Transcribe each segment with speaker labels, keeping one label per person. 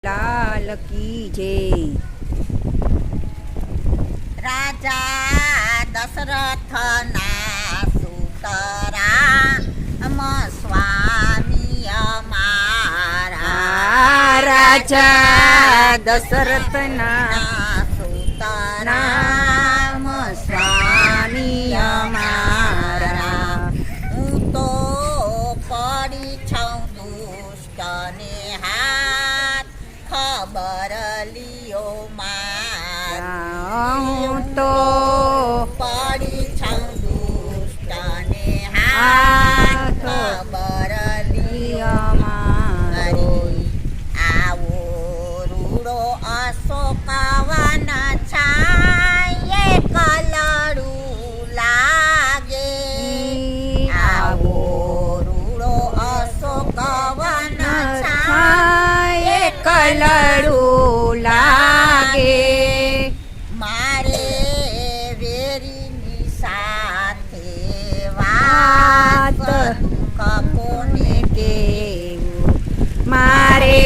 Speaker 1: लाल की जय।
Speaker 2: राजा दशरथ ना सुतराम स्वामी अमारा।
Speaker 1: राजा दशरथ ना
Speaker 2: सुतराम स्वामी अमारा। હું તો પડી છઉં દુષ્ટ ને હાથ ખબર લિયો મારા।
Speaker 1: હું તો
Speaker 2: પડી છઉં દુષ્ટ ને હાથ ખબર લિયો મારી। આવો રૂડો અશોકવન છાંયે કલડું લાગે। આવો રૂડો અશોકવન છાંયે
Speaker 1: કલડું લાગે।
Speaker 2: મારે વેરીની સાથે વાત દુઃખ કોને
Speaker 1: કેવું મારે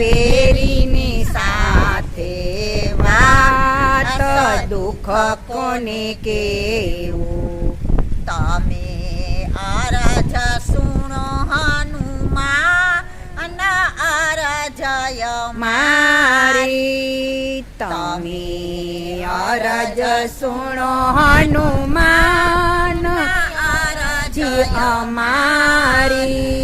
Speaker 1: વેરીની સાથે વાત દુઃખ કોને કેવું।
Speaker 2: તમે અરજ સુણો હનુમાન અરજય
Speaker 1: મારી તમે અરજ સુણો હનુમાન
Speaker 2: અરજય
Speaker 1: અમારી।